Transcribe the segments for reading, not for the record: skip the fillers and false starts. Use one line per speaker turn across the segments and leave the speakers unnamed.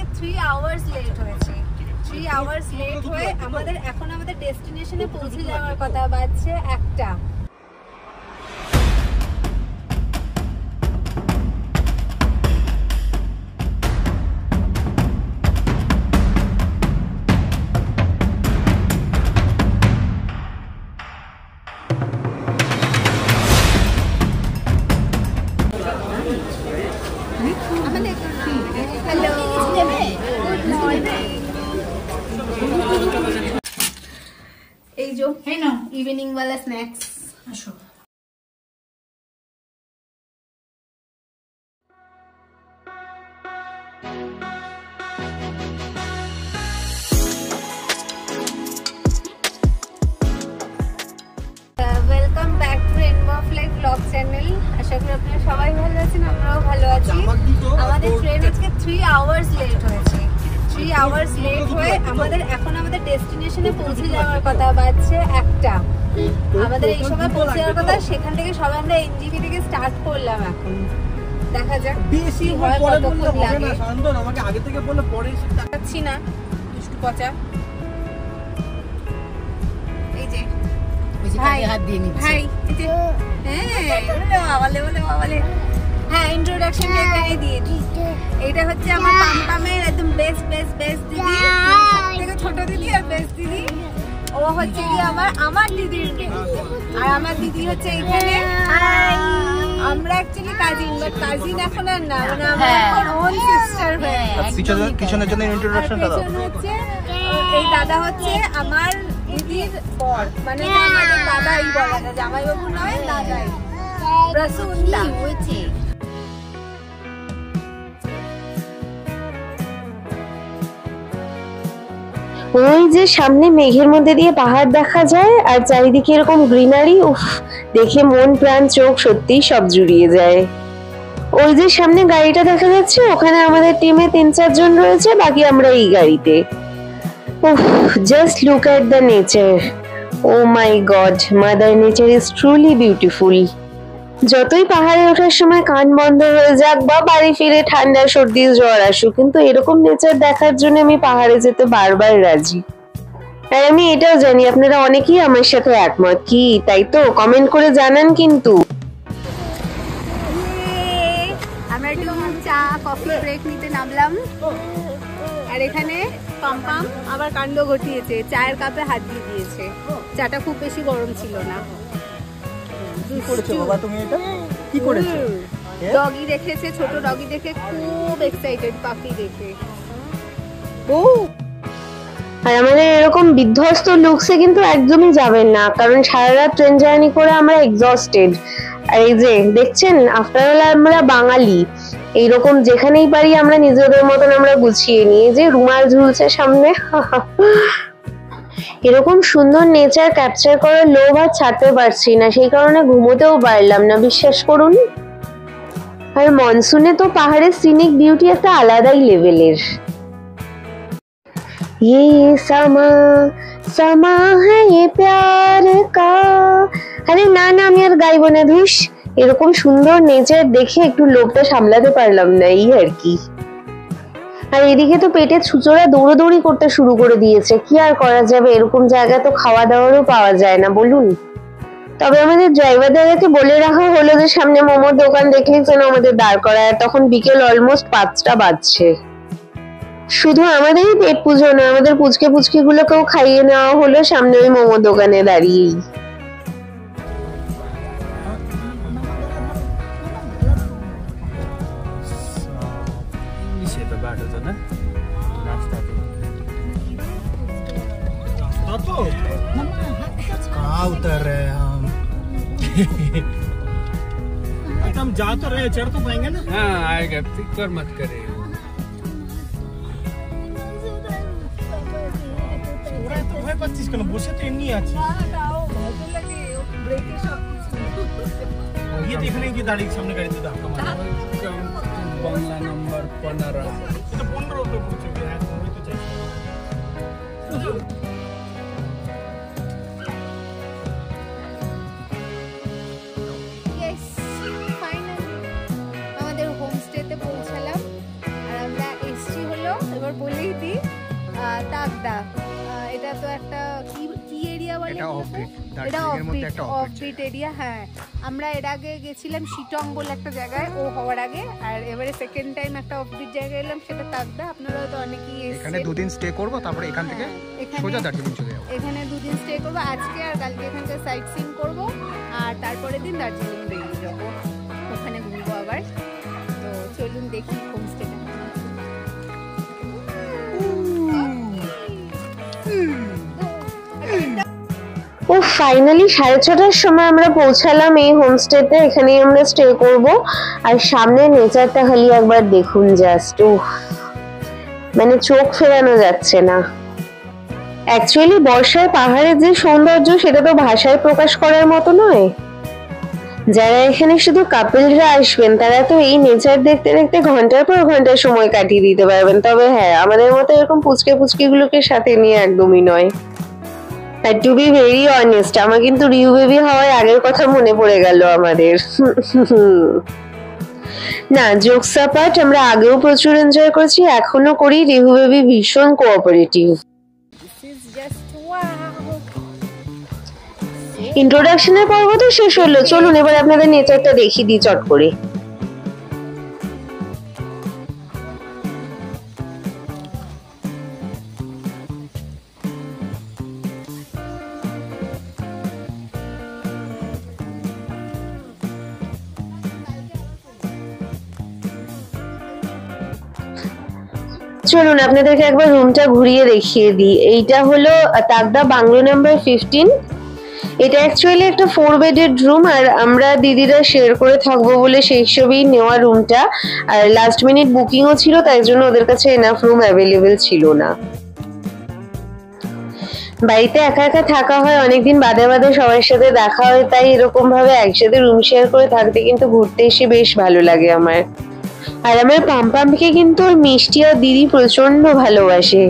আজকে 3 hours late হয়েছে। 3 hours late হয়ে আমাদের ডেস্টিনেশনে পৌঁছে যাওয়ার কথা, বাজছে 1টা। এই जो है ना इवनिंग वाला स्नैक्स। আসো welcome back to rainbow flag blog channel. আশা করি আপনারা সবাই ভালো আছেন, আমরাও ভালো আছি। আমাদের ট্রেন আজকে 3 আওয়ার্স লেট হয়েছে। 3 আওয়ার্স লেট হয়ে আমাদের ডেস্টিনেশনে পৌঁছে যাওয়ার কথা, বাজছে 1টা। আমাদের এই সময় পৌঁছে যাওয়ার কথা, সেখান থেকে সবাই আমরা এনজিপি থেকে স্টার্ট করলাম। এখন দেখা যাক বেশি হয় কতক্ষণ লাগে। শান্তন আমাকে আগে থেকে বললে পরে যাচ্ছি না, দুষ্টু পচা। এই যে ভাই হাত দিয়ে নিচ্ছে ভাই, এই যে হ্যাঁ বাবালে হ্যাঁ ইন্ট্রোডাকশন এখানে দিয়ে দিই। এটা হচ্ছে আমার পামপামের একদম বেস্ট দিদি, থেকে ছোট দিদি আর বেস্ট দিদি। ও হচ্ছে কি আমার দিদির মেয়ে, আর আমার দিদি হচ্ছে এখানে। আমরা অ্যাকচুয়ালি কাজিন, বাট কাজিন এখন আর না, মানে আমরা এখন ওন সিস্টার হয়ে গেছি। পিছনের জন্য ইন্ট্রোডাকশনটা দাও। এই দাদা হচ্ছে আমার দিদির বর, মানে আমাদের দাদাই বলা যায়, জামাইবাবু নয় দাদাই। রসুল্লাহ হয়েছে।
ওই যে সামনে মেঘের মধ্যে দিয়ে পাহাড় দেখা যায় আর চারিদিকে এরকম গ্রিনারি, উফ দেখে মন প্রাণ চোখ সত্যি সব জুড়িয়ে যায়। ওই যে সামনে গাড়িটা দেখা যাচ্ছে, ওখানে আমাদের টিমে 3-4 জন রয়েছে, বাকি আমরা এই গাড়িতে। উফ just look at the nature. Oh my god, mother nature is truly beautiful. যতই পাহাড়ে ওঠার সময় কান বন্ধ হয়ে যাক বা বাড়ি ফিরে ঠান্ডা সর্দি জ্বর আসুক, কিন্তু এরকম নেচার দেখার জন্য আমি পাহাড়ে যেতে বারবার রাজি। আর আমি এটাও জানি আপনারা অনেকেই আমার সাথে একমত, কি তাই তো? কমেন্ট করে জানান কিন্তু।
আমরা একটু চা কফি ব্রেক নিতে নামলাম, আর এখানে পাম্পাম আবার কাণ্ড ঘটিয়েছে, চায়ের কাপে হাত দিয়ে দিয়েছে। চাটা খুব বেশি গরম ছিল না। ডগি দেখেছে, ছোট ডগি দেখে খুব এক্সাইটেড, পাখি দেখে।
আর আমাদের এরকম বিধ্বস্ত লুকসে কিন্তু একদমই যাবেন না, কারণ সারা রাত ট্রেন জার্নি করে আমরা এক্সস্টেড। আর এই যে দেখছেন, আফটার অল আমরা বাঙালি, এইরকম যেখানেই পারি আমরা নিজেদের মতন আমরা গুছিয়ে নিয়ে যে রুমাল ঝুলছে সামনে। এরকম সুন্দর নেচার ক্যাপচার করার লোভ আর ছাড়তে পারছি না, সেই কারণে ঘুমোতেও পারলাম না, বিশ্বাস করুন। আর মনসুনে তো পাহাড়ের সিনিক বিউটি একটা আলাদাই লেভেলের। ये समा है ये प्यार का। আরে না আমি আর গাইবো না, ধুস। এরকম সুন্দর নেচার দেখে একটু লোভটা সামলাতে পারলাম না, এই আর কি। আর এদিকে তো পেটে ছুঁচোরা দৌড়াদৌড়ি করতে শুরু করে দিয়েছে, কি আর করা যাবে, এরকম জায়গা তো খাওয়া দাওয়ারও পাওয়া যায় না বলুন। তবে আমাদের ড্রাইভার দাদাকে বলে রাখা হলো যে সামনে মোমোর দোকান দেখলে যেন আমাদের দাঁড় করায়। তখন বিকেল অলমোস্ট 5টা বাজছে। শুধু আমাদেরই পেট পুজো না, আমাদের পুচকে গুলোকেও খাইয়ে নেওয়া হলো সামনে ওই মোমো দোকানে দাঁড়িয়েই।
उतर रहे हम। हम जा तो रहे, चढ़ तो पाएंगे ना? हाँ आएगा, फिक्र मत करे। तो भाई 25 किलो বসে তো এমনি আছি। ये देखने की दाढ़ी सामने गाड़ी तो ধাক্কা মারে। বাংলা নাম্বার 15। এটা 15 তো পৌঁছে গেছে, তুমি তো চাইছো।
পর বলেই দিই, তাগদা। এটা তো একটা কি এরিয়া বলে? এটা অফবিট এরিয়া। হ্যাঁ, আমরা এর আগে গেছিলাম শিটং বলে একটা জায়গায় ও হওয়ার আগে, আর এবারে সেকেন্ড টাইম একটা অফবিট জায়গায় এলাম, সেটা তাগদা। আপনারাও তো অনেকেই
এখানে দুদিন স্টে করব, তারপরে এখান থেকে সোজা দার্জিলিং চলে যাব।
এখানে দুদিন স্টে করব, আজকে আর কালকে এখানকার সাইট সিন করব, আর তারপরের দিন দার্জিলিং বেরিয়ে যাব, ওখানে ঘুরবো আবার। তো চলুন দেখি হোমস্টেটা।
ও ফাইনালি 6:30টার সময় আমরা পৌঁছালাম এই হোমস্টেতে। এখানেই আমরা স্টে করব। আর সামনে নেচারটা খালি একবার দেখুন, জাস্ট মানে চোখ ফেরানো যাচ্ছে না। অ্যাকচুয়ালি বর্ষায় পাহাড়ের যে সৌন্দর্য সেটা তো ভাষায় প্রকাশ করার মতো নয়। যারা এখানে শুধু কাপলরা আসবেন তারা তো এই নেচার দেখতে দেখতে ঘন্টার পর ঘন্টা সময় কাটিয়ে দিতে পারবেন। তবে হ্যাঁ, আমাদের মতো এরকম পুচকে গুলোকে সাথে নিয়ে একদমই নয়। আর টু বি ভেরি অনেস্ট, আমার কিন্তু রিউ বেবি হওয়ার আগের কথা মনে পড়ে গেল আমাদের। না, জোকস অ্যাপার্ট, আমরা আগেও প্রচুর এনজয় করেছি, এখনো করি। রিউ বেবি ভীষণ কোঅপারেটিভ। ইন্ট্রোডাকশনের পর্ব তো শেষ হলো, চলুন এবার আপনাদের নেচারটা দেখিয়ে দিই চট করে। চলুন আপনাদেরকে একবার রুমটা ঘুরিয়ে দেখিয়ে দিই। এইটা হলো তাগদা বাংলো নাম্বার 15। এটা অ্যাকচুয়ালি একটা 4 বেডেড রুম, আর আমরা দিদিরা শেয়ার করে থাকবো বলে সেই হিসেবেই নেওয়া রুমটা। আর লাস্ট মিনিট বুকিংও ছিল, তাই জন্য ওদের কাছে এনাফ রুম অ্যাভেলেবেল ছিল না। বাড়িতে একা একা থাকা হয়, অনেকদিন বাদে বাদে সবার সাথে দেখা হয়, তাই এরকম ভাবে একসাথে রুম শেয়ার করে থাকতে কিন্তু ঘুরতে এসে বেশ ভালো লাগে আমার। আর আমার পাম্পামকে কিন্তু ওর মিষ্টি আর দিদি প্রচন্ড ভালোবাসে।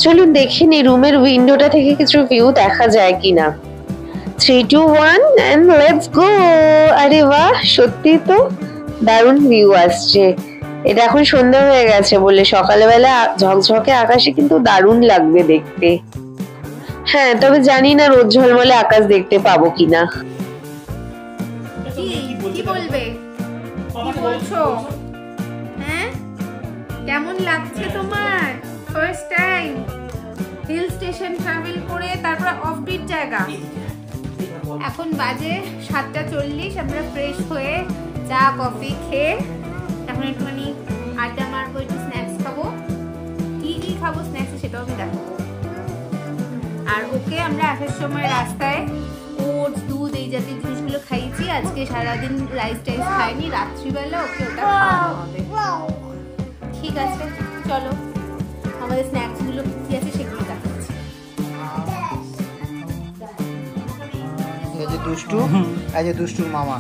চলুন দেখে নি রুমের উইন্ডোটা থেকে কিছু ভিউ দেখা যায় কিনা। 3, 2, 1 and let's go! আরে বাহ, সত্যি তো দারুণ ভিউ আসছে। এটা এখন সন্ধ্যা হয়ে গেছে বলে সকালবেলা ঝকঝকে আকাশে কিন্তু দারুণ লাগবে দেখতে। হ্যাঁ, তবে জানি না রোদ ঝলমলে আকাশ দেখতে পাবো কিনা।
কি বলবে? কি বলছো? হ্যাঁ, কেমন লাগছে তোমার first time hill station travel করে, তারপর অফবিট জায়গা? এখন বাজে 7:40, আমরা ফ্রেশ হয়ে চা কফি খেয়ে এখন একটুখানি আড্ডা মারবো, একটু স্ন্যাক্স খাবো। কি খাবো স্ন্যাক্সে সেটাও আমি দেখাবো। আর ওকে আমরা আসার সময় রাস্তায় ওটস, দুধ এই জাতীয় জিনিসগুলো খাইয়েছি। আজকে সারাদিন রাইস টাইস খাইনি, রাত্রিবেলা ওকে ওটা খাওয়ানো হবে। ঠিক আছে, চলো আমাদের স্ন্যাক্স গুলো কি আছে সেগুলো দেখাচ্ছি।
এই যে দুষ্টু, এই যে দুষ্টুর মামা।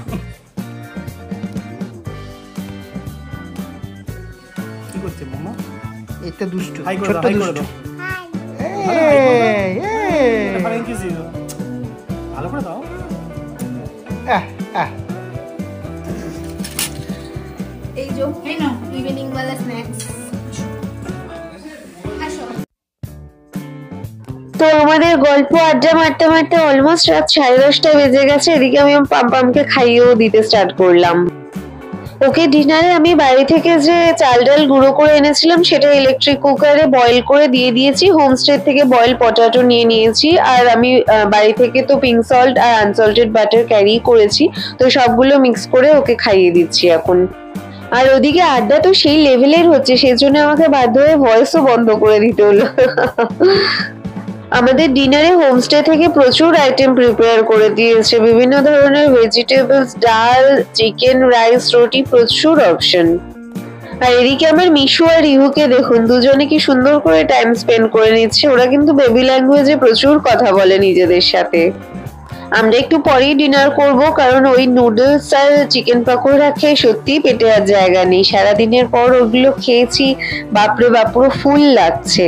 কি করছে মামা?
এটা দুষ্টু,
ছোট্ট দুষ্টু। ভালো করে দাও।
এই যে ইভিনিং ওয়ালা স্ন্যাক্স।
তো আমাদের গল্প আড্ডা মারতে মারতে অলমোস্ট রাত 10:30 বেজে গেছে। এদিকে আমি পাম্পামকে খাইয়েও দিতে স্টার্ট করলাম। ওকে ডিনারে আমি বাড়ি থেকে যে চাল ডাল গুঁড়ো করে এনেছিলাম সেটা ইলেকট্রিক কুকারে বয়েল করে দিয়ে দিয়েছি। হোমস্টে থেকে বয়েল পটাটো নিয়ে নিয়েছি, আর আমি বাড়ি থেকে তো পিঙ্ক সল্ট আর আনসল্টেড বাটার ক্যারি করেছি, তো সবগুলো মিক্স করে ওকে খাইয়ে দিচ্ছি এখন। আর ওদিকে আড্ডা তো সেই লেভেলের হচ্ছে, সেই জন্য আমাকে বাধ্য হয়ে ভয়েসও বন্ধ করে দিতে হলো। আমাদের ডিনারে হোমস্টে থেকে প্রচুর আইটেম প্রিপেয়ার করে দিয়েছে, বিভিন্ন ধরনের ভেজিটেবলস, ডাল, চিকেন, রাইস, রুটি, প্রচুর অপশন। আর এদিকে আমার মিশু আর রিহুকে দেখুন, দুজনে কি সুন্দর করে টাইম স্পেন্ড করে নিচ্ছে। ওরা কিন্তু বেবি ল্যাঙ্গুয়েজে প্রচুর কথা বলে নিজেদের সাথে। আমরা একটু পরেই ডিনার করব, কারণ ওই নুডলস আর চিকেন পকোড়া খেয়ে সত্যি পেটে আর জায়গা নেই। সারাদিনের পর ওগুলো খেয়েছি, বাপরে বাপ, পুরো ফুল লাগছে।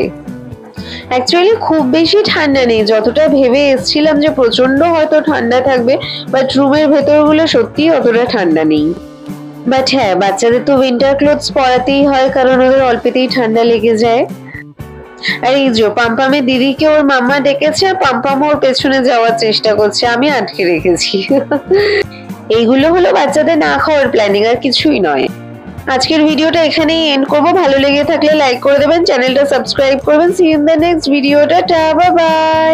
অ্যাকচুয়ালি খুব বেশি ঠান্ডা নেই, যতটা ভেবে এসেছিলাম যে প্রচন্ড হয়তো ঠান্ডা থাকবে, বাট রুমের ভেতরগুলো সত্যি অতটা ঠান্ডা নেই। বাট হ্যাঁ, বাচ্চাদের তো উইন্টার ক্লোথস পরাতেই হয়, কারণ ওদের অল্পেতেই ঠান্ডা লেগে যায়। আর এই যে পাম্পামের দিদিকে ওর মাম্মা ডেকেছে, পাম্পাম ওর পেছনে যাওয়ার চেষ্টা করছে, আমি আটকে রেখেছি। এইগুলো হলো বাচ্চাদের না খাওয়ার প্ল্যানিং, আর কিছুই নয়। আজকের ভিডিওটা এখানেই এন্ড করবো। ভালো লেগে থাকলে লাইক করে দেবেন, চ্যানেলটা সাবস্ক্রাইব করবেন। See you in the next ভিডিওটা। Bye by.